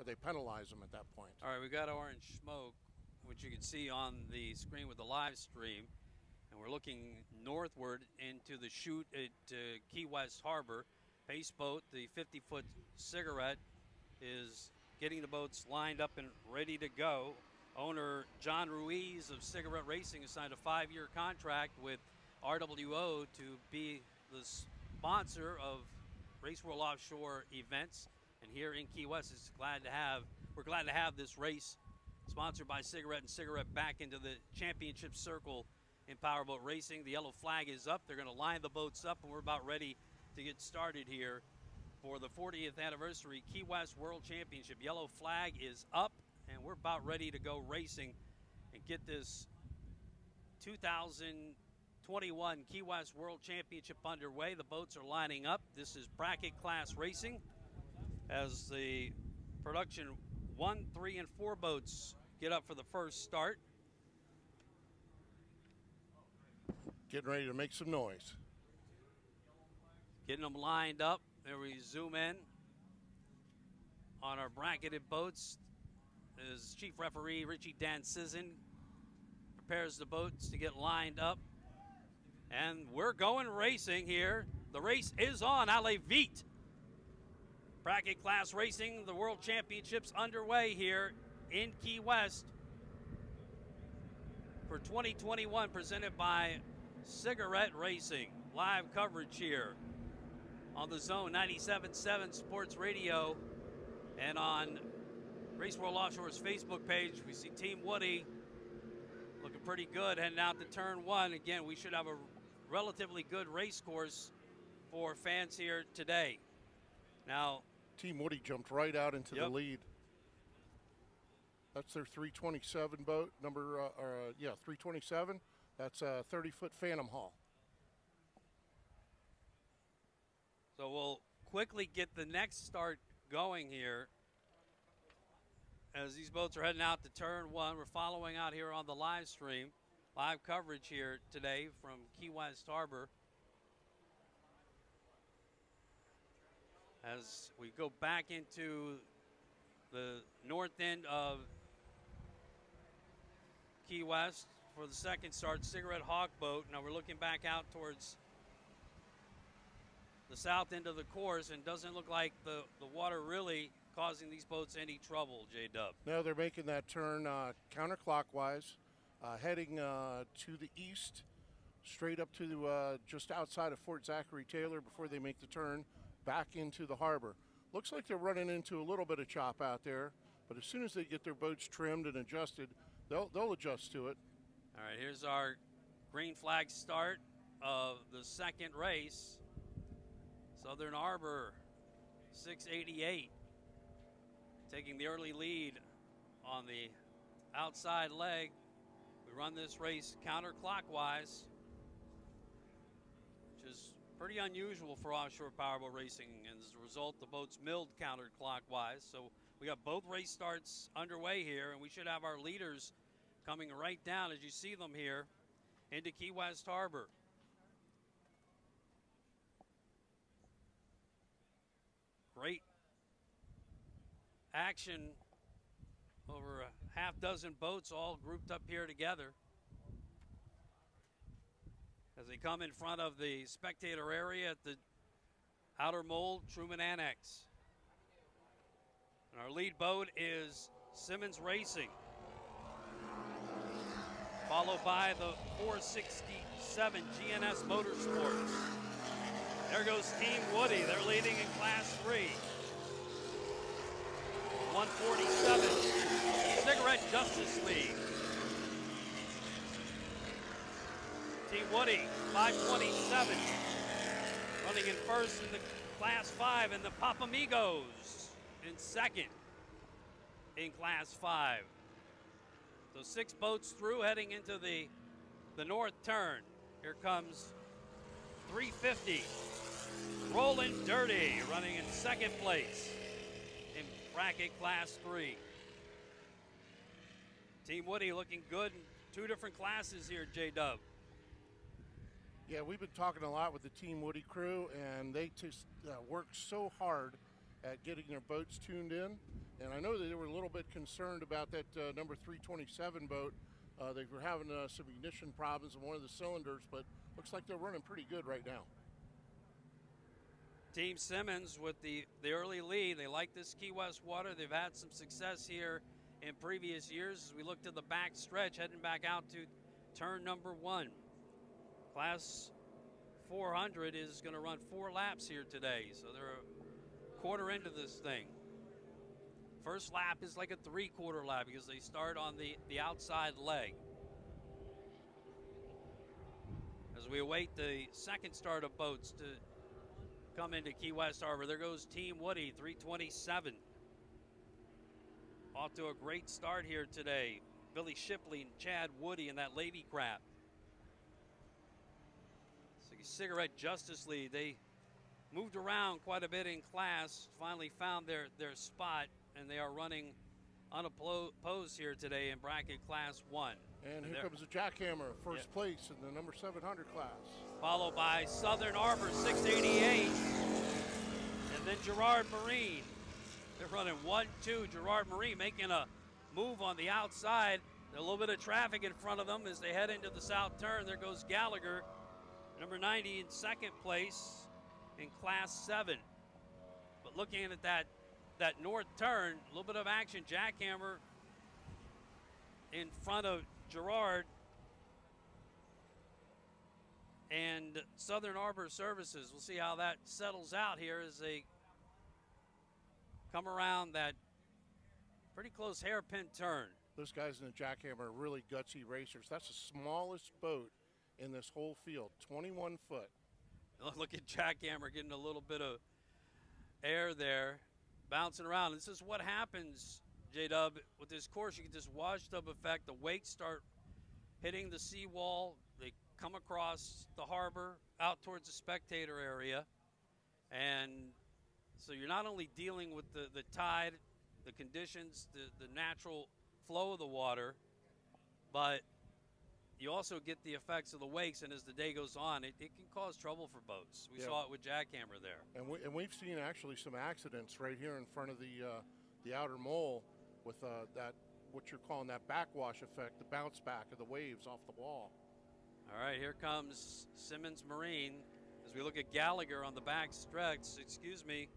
they penalize them at that point. All right, we got orange smoke, which you can see on the screen with the live stream. And we're looking northward into the chute at Key West Harbor. Pace boat, the 50-foot Cigarette, is getting the boats lined up and ready to go. Owner John Ruiz of Cigarette Racing has signed a 5-year contract with RWO to be the sponsor of Race World Offshore events. And here in Key West, we're glad to have this race sponsored by Cigarette and Cigarette back into the championship circle in powerboat racing. The yellow flag is up. They're going to line the boats up, and we're about ready to get started here for the 40th anniversary Key West World Championship. Yellow flag is up, and we're about ready to go racing and get this 2021 Key West World Championship underway. The boats are lining up. This is bracket class racing as the production 1, 3, and 4 boats get up for the first start. Getting ready to make some noise. Getting them lined up. There we zoom in on our bracketed boats as Chief Referee Richie Dancizin prepares the boats to get lined up. And we're going racing here. The race is on. Allez vite! Bracket class racing, the World Championships underway here in Key West for 2021, presented by Cigarette Racing. Live coverage here on the Zone 97.7 Sports Radio and on Race World Offshore's Facebook page. We see Team Woody looking pretty good heading out to turn 1. Again, we should have a relatively good race course for fans here today. Now, Team Woody jumped right out into the lead. That's their 327 boat, 327. That's a 30-foot Phantom Hull. So we'll quickly get the next start going here as these boats are heading out to turn 1. We're following out here on the live stream. Live coverage here today from Key West Harbor. As we go back into the north end of Key West for the second start, Cigarette Hawk boat. Now we're looking back out towards the south end of the course, and doesn't look like the water really causing these boats any trouble, J-Dub. No, they're making that turn counterclockwise, heading to the east, straight up to just outside of Fort Zachary Taylor before they make the turn back into the harbor. Looks like they're running into a little bit of chop out there, but as soon as they get their boats trimmed and adjusted, they'll adjust to it. All right, here's our green flag start of the second race. Southern Harbor 688 taking the early lead on the outside leg. We run this race counterclockwise, which is pretty unusual for offshore powerboat racing, and as a result, the boats milled counterclockwise. So we got both race starts underway here, and we should have our leaders coming right down as you see them here into Key West Harbor. Great action over a half dozen boats all grouped up here together as they come in front of the spectator area at the outer mold Truman Annex. And our lead boat is Simmons Racing, followed by the 467 GNS Motorsports. There goes Team Woody. They're leading in Class 3. 147, Cigarette Justice League. Team Woody, 527. Running in first in the Class 5, and the Papamigos in second in Class 5. So 6 boats through, heading into the north turn. Here comes 350. Rolling Dirty, running in second place in bracket Class 3. Team Woody looking good in 2 different classes here, J-Dub. Yeah, we've been talking a lot with the Team Woody crew, and they just work so hard at getting their boats tuned in. And I know that they were a little bit concerned about that number 327 boat. They were having some ignition problems in one of the cylinders, but looks like they're running pretty good right now. Team Simmons with the early lead. They like this Key West water. They've had some success here in previous years as we look to the back stretch, heading back out to turn number 1. Class 400 is going to run 4 laps here today, so they're a quarter into this thing. First lap is like a 3/4 lap because they start on the outside leg. As we await the second start of boats to come into Key West Harbor, there goes Team Woody, 327. Off to a great start here today. Billy Shipley and Chad Woody in that Lady Crap. So Cigarette Justice League, they moved around quite a bit in class, finally found their spot, and they are running unopposed here today in bracket class 1. And here comes the Jackhammer, first place in the number 700 class. Followed by Southern Arbor, 688. And then Gerard Marine. They're running 1-2. Gerard Marine making a move on the outside. There's a little bit of traffic in front of them as they head into the south turn. There goes Gallagher, number 90 in second place in class 7. But looking at that north turn, a little bit of action. Jackhammer in front of Gerard and Southern Arbor Services. We'll see how that settles out here as they come around that pretty close hairpin turn. Those guys in the Jackhammer are really gutsy racers. That's the smallest boat in this whole field, 21 foot. Look at Jackhammer getting a little bit of air there, bouncing around. This is what happens, J-Dub, with this course. You get this washtub effect. The wakes start hitting the seawall. They come across the harbor out towards the spectator area. And so you're not only dealing with the tide, the conditions, the natural flow of the water, but you also get the effects of the wakes, and as the day goes on, it can cause trouble for boats. We saw it with Jackhammer there. And we've seen actually some accidents right here in front of the outer mole with that, what you're calling that backwash effect, the bounce back of the waves off the wall. All right, here comes Simmons Marine as we look at Gallagher on the back stretch. Excuse me.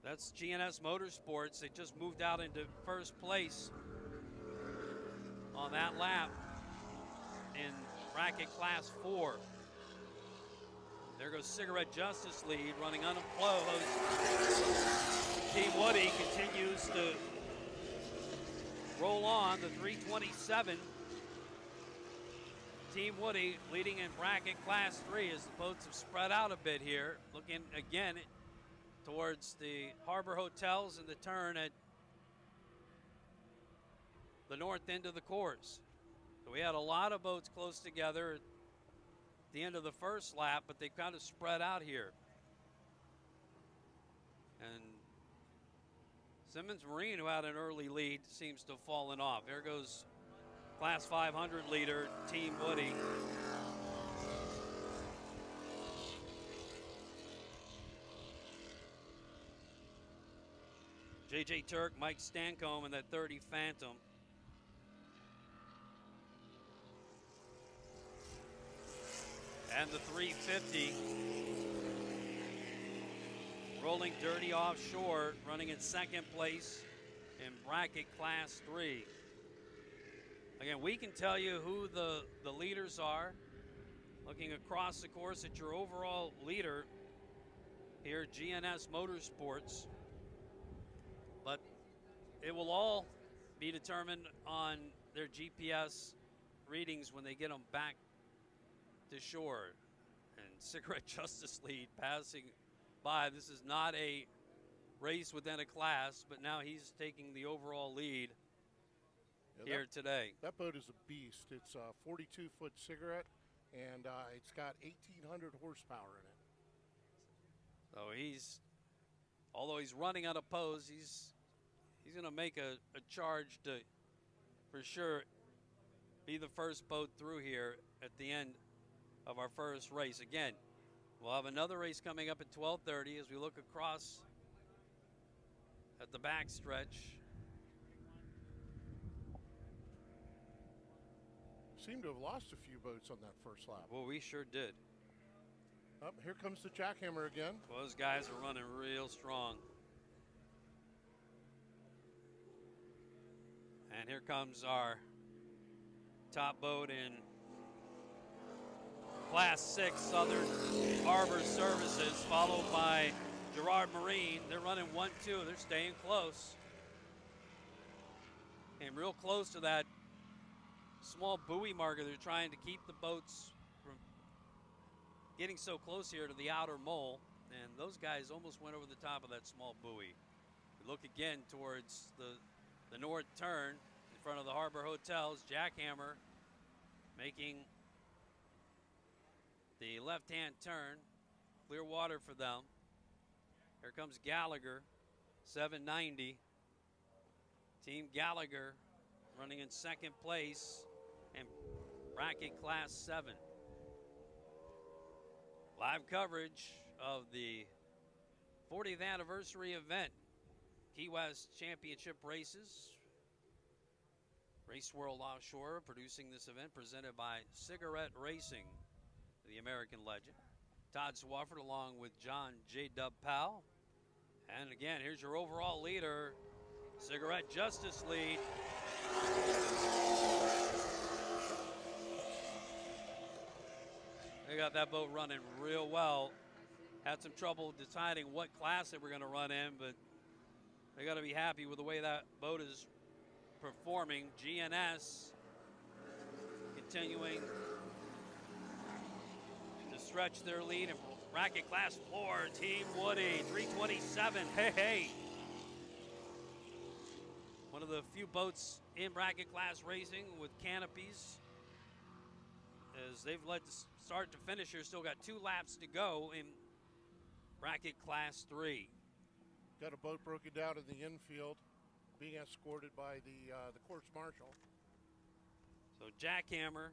That's GNS Motorsports. They just moved out into first place on that lap in bracket class 4. There goes Cigarette Justice Lead running unopposed. Team Woody continues to roll on, the 327. Team Woody leading in bracket class 3 as the boats have spread out a bit here. Looking again towards the Harbor Hotels and the turn at the north end of the course. So we had a lot of boats close together at the end of the first lap, but they've kind of spread out here. And Simmons Marine, who had an early lead, seems to have fallen off. There goes Class 500 leader, Team Woody. J.J. Turk, Mike Stancombe in that 30 Phantom. And the 350. Rolling Dirty Offshore, running in second place in bracket class 3. Again, we can tell you who the leaders are. Looking across the course at your overall leader here, GNS Motorsports. But it will all be determined on their GPS readings when they get them back to shore. And Cigarette Justice Lead passing by. This is not a race within a class, but now he's taking the overall lead here today. That boat is a beast. It's a 42-foot Cigarette, and it's got 1,800 horsepower in it. So although he's running unopposed, he's going to make a charge to, for sure, be the first boat through here at the end of our first race. Again, we'll have another race coming up at 12:30 as we look across at the back stretch. Seemed to have lost a few boats on that first lap. Well, we sure did. Up here comes the jackhammer again. Well, those guys are running real strong. And here comes our top boat in Class 6 Southern Harbor Services, followed by Girard Marine. They're running 1-2. They're staying close. Came real close to that small buoy marker. They're trying to keep the boats from getting so close here to the outer mole. And those guys almost went over the top of that small buoy. We look again towards the north turn in front of the Harbor Hotels. Jackhammer making the left-hand turn. Clear water for them. Here comes Gallagher, 790. Team Gallagher running in second place in bracket class 7. Live coverage of the 40th anniversary event, Key West Championship Races. Race World Offshore producing this event, presented by Cigarette Racing, the American legend. Todd Swafford along with John J. Dub Powell. And again, here's your overall leader, Cigarette Justice lead. They got that boat running real well. Had some trouble deciding what class they were going to run in, but they got to be happy with the way that boat is performing. GNS continuing to stretch their lead in bracket class 4. Team Woody, 327. Hey. One of the few boats in bracket class racing with canopies, as they've led to start to finish here. Still got 2 laps to go in bracket class 3. Got a boat broken down in the infield, being escorted by the course marshal. So Jackhammer.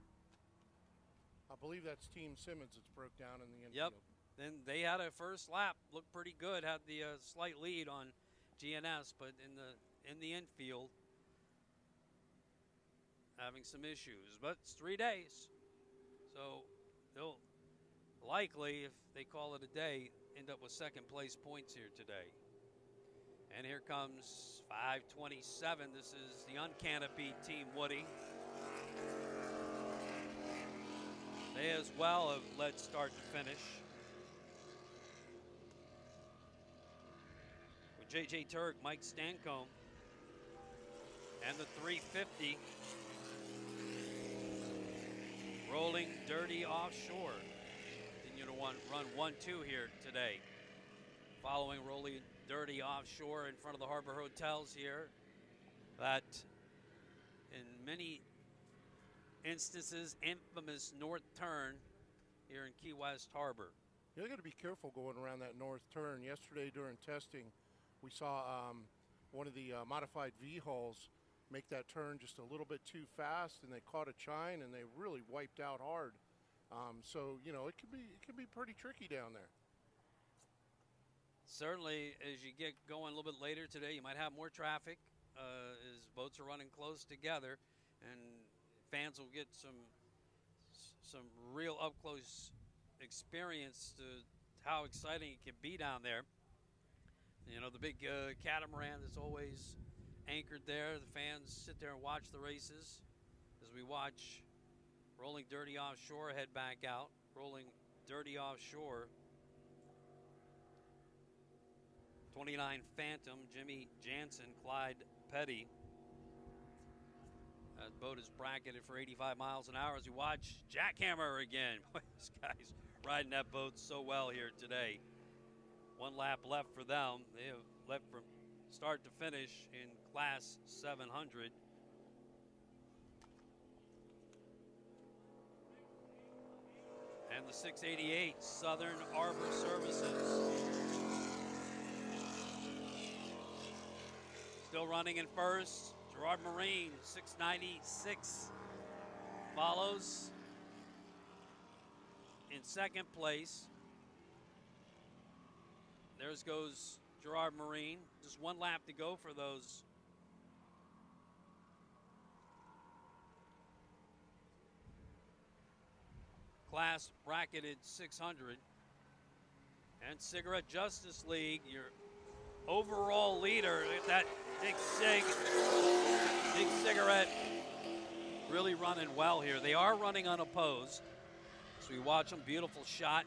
I believe that's Team Simmons that's broke down in the Yep. infield. Then they had a first lap, looked pretty good, had the slight lead on GNS, but in the infield, having some issues. But it's 3 days, so they'll likely, if they call it a day, end up with second place points here today. And here comes 527. This is the uncanopied Team Woody. They as well have led start to finish. With J.J. Turk, Mike Stancombe, and the 350. Rolling Dirty Offshore. Continue to run 1-2 here today. Following Rolling Dirty Offshore in front of the Harbor Hotels here. That, in many instances, infamous north turn here in Key West Harbor. You got to be careful going around that north turn. Yesterday during testing, we saw one of the modified V-hulls make that turn just a little bit too fast, and they caught a chine, and they really wiped out hard. So you know, it can be pretty tricky down there. Certainly, as you get going a little bit later today, you might have more traffic as boats are running close together, and fans will get some real up-close experience to how exciting it can be down there. You know, the big catamaran that's always anchored there. The fans sit there and watch the races as we watch Rolling Dirty Offshore head back out. Rolling Dirty Offshore. 29 Phantom, Jimmy Jansen, Clyde Petty. That boat is bracketed for 85 miles an hour as we watch Jackhammer again. Boy, this guy's riding that boat so well here today. 1 lap left for them. They have left from start to finish in class 700. And the 688 Southern Harbor Services. Still running in first. Girard Marine, 696, follows in second place. There goes Gerard Marine. Just one lap to go for those. Class bracketed 600. And Cigarette Justice League, your overall leader, that Big Cigarette really running well here. They are running unopposed. So we watch them, beautiful shot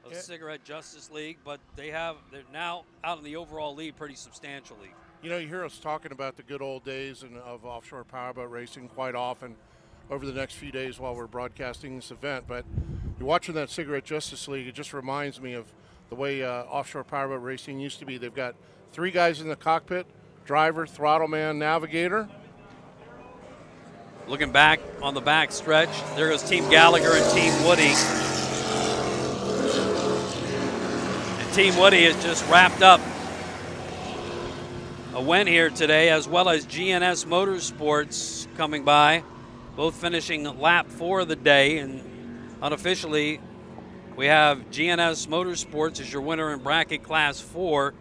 of Cigarette Justice League, but they're now out in the overall lead pretty substantially. You know, you hear us talking about the good old days of offshore powerboat racing quite often over the next few days while we're broadcasting this event, but you're watching that Cigarette Justice League, it just reminds me of the way offshore powerboat racing used to be. They've got 3 guys in the cockpit, driver, throttleman, navigator. Looking back on the back stretch, there goes Team Gallagher and Team Woody. And Team Woody has just wrapped up a win here today, as well as GNS Motorsports coming by, both finishing lap 4 of the day. And unofficially, we have GNS Motorsports as your winner in bracket class 4,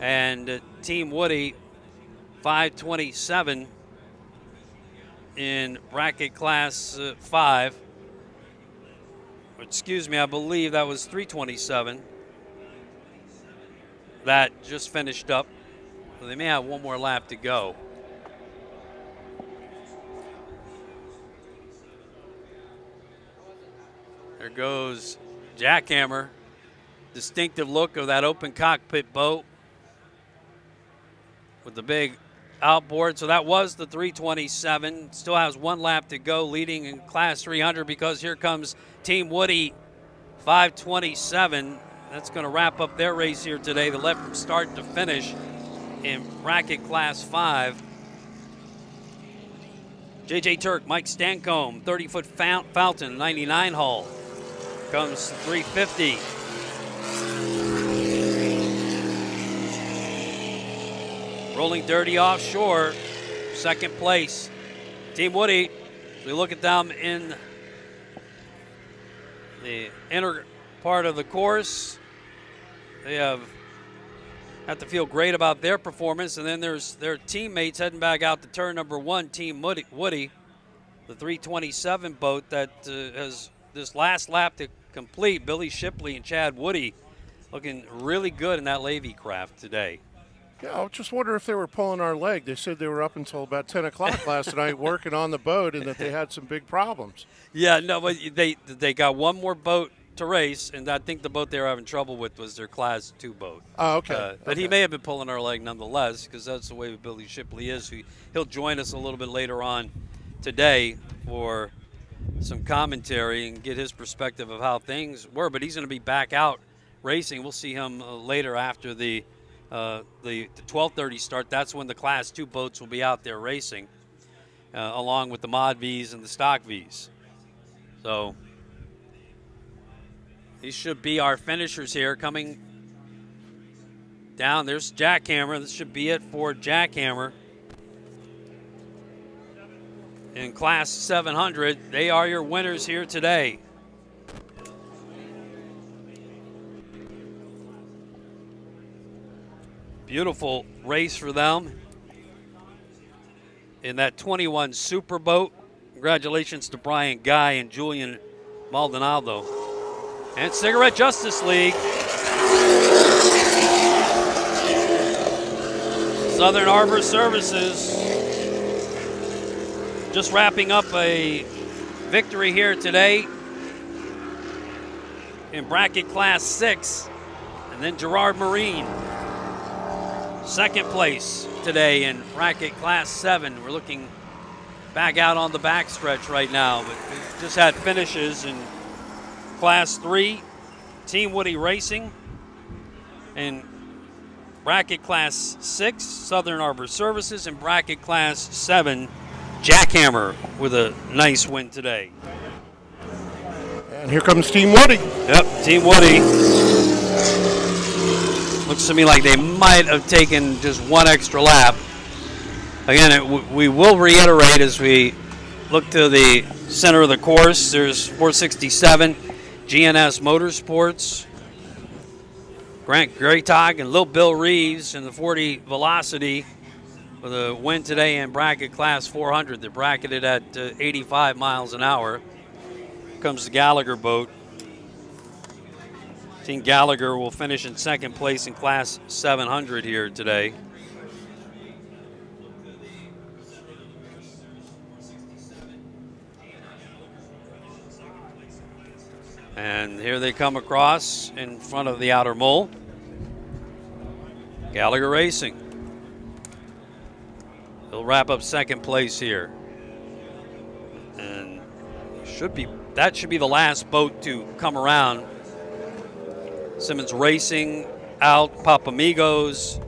and Team Woody 527 in bracket class 5. Excuse me, I believe that was 327. That just finished up. So they may have one more lap to go. There goes Jackhammer. Distinctive look of that open cockpit boat with the big outboard. So that was the 327. Still has one lap to go, leading in class 300, because here comes Team Woody 527. That's going to wrap up their race here today. They left from start to finish in bracket class 5. JJ Turk, Mike Stancombe, 30-foot Fountain, 99 hull. Comes 350. Rolling Dirty Offshore, second place. Team Woody, we look at them in the inner part of the course. They have to feel great about their performance. And then there's their teammates heading back out to turn number 1, Team Woody, the 327 boat that has this last lap to complete. Billy Shipley and Chad Woody looking really good in that Levy craft today. Yeah, I just wonder if they were pulling our leg. They said they were up until about 10 o'clock last night working on the boat, and that they had some big problems. Yeah, no, but they got one more boat to race, and I think the boat they were having trouble with was their Class 2 boat. Oh, okay. But he may have been pulling our leg nonetheless, because that's the way Billy Shipley is. He'll join us a little bit later on today for some commentary and get his perspective of how things were. But he's going to be back out racing. We'll see him later after the 12:30 start. That's when the Class 2 boats will be out there racing, along with the Mod Vs and the Stock Vs. So these should be our finishers here coming down. There's Jackhammer. This should be it for Jackhammer. In Class 700, they are your winners here today. Beautiful race for them in that 21 Super Boat. Congratulations to Brian Guy and Julian Maldonado. And Cigarette Justice League. Southern Harbor Services just wrapping up a victory here today in bracket class 6. And then Gerard Marine, second place today in bracket class 7. We're looking back out on the backstretch right now, but we've just had finishes in class 3, Team Woody Racing, and bracket class 6, Southern Harbor Services, and bracket class 7, Jackhammer with a nice win today. And here comes Team Woody. Yep, Team Woody. Looks to me like they might have taken just one extra lap. Again, we will reiterate as we look to the center of the course. There's 467 GNS Motorsports. Grant Graytog and Lil Bill Reeves in the 40 Velocity for the win today in bracket class 400. They're bracketed at 85 miles an hour. Comes the Gallagher boat. Team Gallagher will finish in second place in class 700 here today. And here they come across in front of the outer mole. Gallagher Racing. He'll wrap up second place here. And that should be the last boat to come around. Simmons Racing out, Papamigos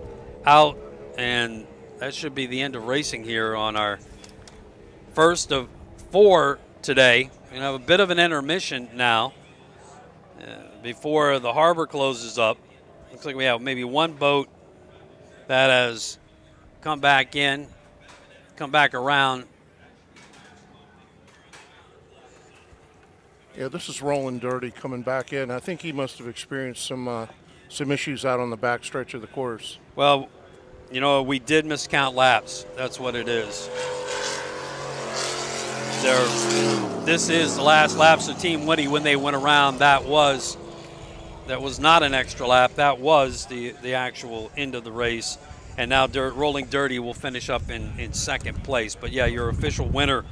out, and that should be the end of racing here on our first of 4 today. We're going to have a bit of an intermission now before the harbor closes up. Looks like we have maybe one boat that has come back in, come back around. Yeah, this is Rolling Dirty coming back in. I think he must have experienced some issues out on the back stretch of the course. Well, you know, we did miscount laps. That's what it is. This is the last laps of Team Woody when they went around. That was not an extra lap. That was the actual end of the race. And now Rolling Dirty will finish up in second place. But yeah, your official winner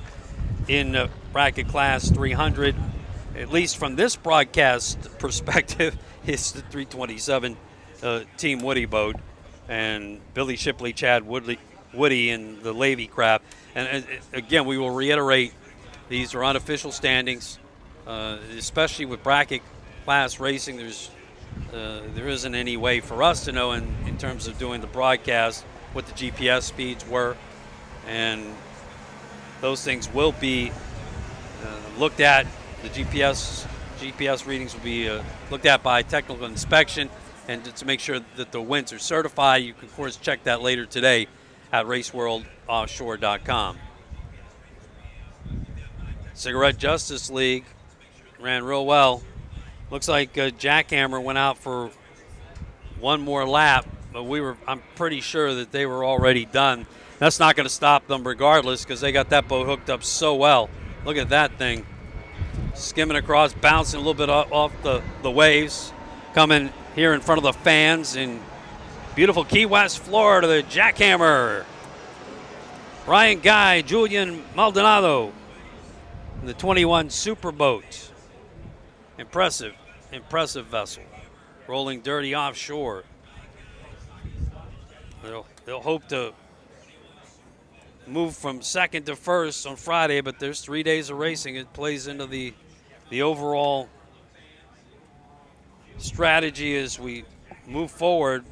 in bracket class 300, at least from this broadcast perspective, is the 327 Team Woody boat. And Billy Shipley, Chad Woody in the Levy craft. And again, we will reiterate, these are unofficial standings, especially with bracket class racing. There isn't any way for us to know in terms of doing the broadcast what the GPS speeds were, and those things will be looked at. The GPS readings will be looked at by technical inspection, and to make sure that the winds are certified. You can of course check that later today at raceworldoffshore.com. Cigarette Justice League ran real well. Looks like Jackhammer went out for one more lap, but I'm pretty sure that they were already done. That's not going to stop them regardless, because they got that boat hooked up so well. Look at that thing. Skimming across, bouncing a little bit off the waves. Coming here in front of the fans in beautiful Key West, Florida, the Jackhammer. Brian Guy, Julian Maldonado, the 21 Superboat. Impressive vessel. Rolling Dirty Offshore. They'll hope to move from second to first on Friday, but there's 3 days of racing. It plays into the overall strategy as we move forward.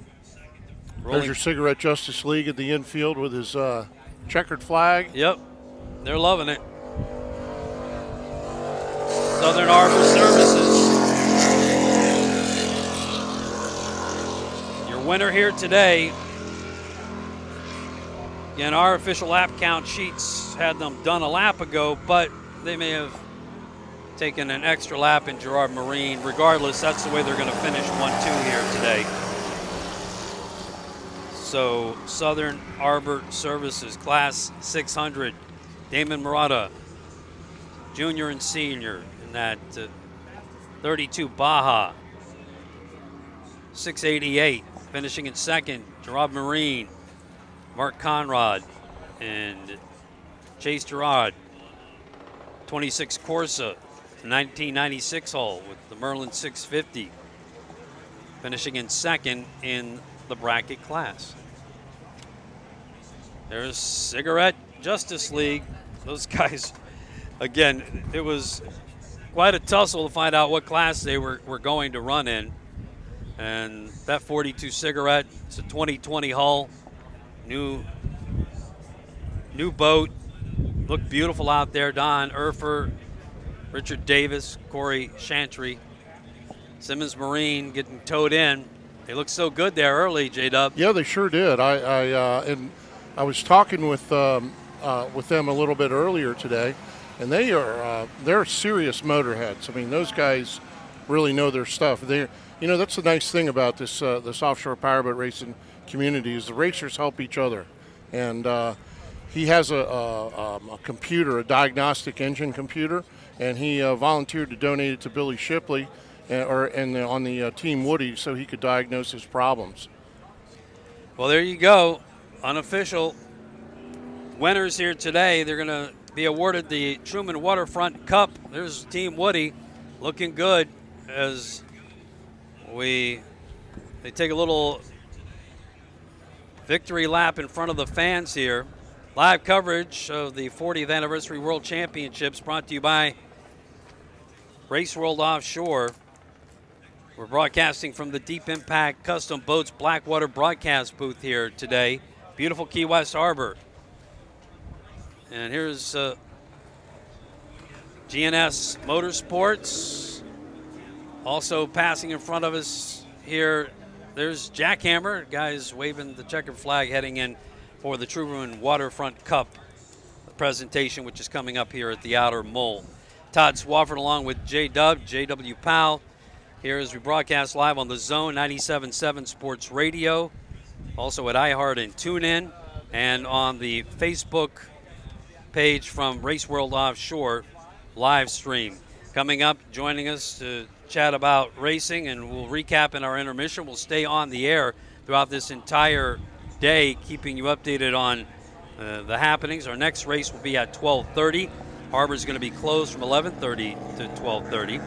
There's your Cigarette Justice League at the infield with his checkered flag. Yep, they're loving it. Southern Arbor Services. Your winner here today. Again, our official lap count sheets had them done a lap ago, but they may have taken an extra lap in Gerard Marine. Regardless, that's the way they're going to finish 1-2 here today. So Southern Arbor Services, class 600. Damon Murata, junior and senior in that 32 Baja. 688, finishing in second, Gerard Marine. Mark Conrad and Chase Gerard. 26 Corsa, 1996 hull with the Merlin 650. Finishing in second in the bracket class. There's Cigarette Justice League. Those guys, again, it was quite a tussle to find out what class they were going to run in. And that 42 Cigarette, it's a 2020 hull. New boat, looked beautiful out there. Don Erfer, Richard Davis, Corey Chantry, Simmons Marine getting towed in. They looked so good there early, J-Dub. Yeah, they sure did. I was talking with them a little bit earlier today, and they're serious motorheads. I mean, those guys really know their stuff. That's the nice thing about this offshore powerboat racing community is the racers help each other, and he has a computer, a diagnostic engine computer, and he volunteered to donate it to Billy Shipley, on the Team Woody, so he could diagnose his problems. Well, there you go, unofficial winners here today. They're going to be awarded the Truman Waterfront Cup. There's Team Woody looking good as they take a little victory lap in front of the fans here. Live coverage of the 40th Anniversary World Championships brought to you by Race World Offshore. We're broadcasting from the Deep Impact Custom Boats Blackwater broadcast booth here today. Beautiful Key West Harbor. And here's GNS Motorsports. Also passing in front of us here, there's Jackhammer. Guys waving the checkered flag heading in for the Truman Waterfront Cup presentation, which is coming up here at the Outer Mole. Todd Swafford along with JW Powell here as we broadcast live on the Zone 97.7 Sports Radio, also at iHeart and TuneIn, and on the Facebook page from Race World Offshore live stream. Coming up, joining us to chat about racing, and we'll recap in our intermission. We'll stay on the air throughout this entire day, keeping you updated on the happenings. Our next race will be at 12:30. Harbor's going to be closed from 11:30 to 12:30.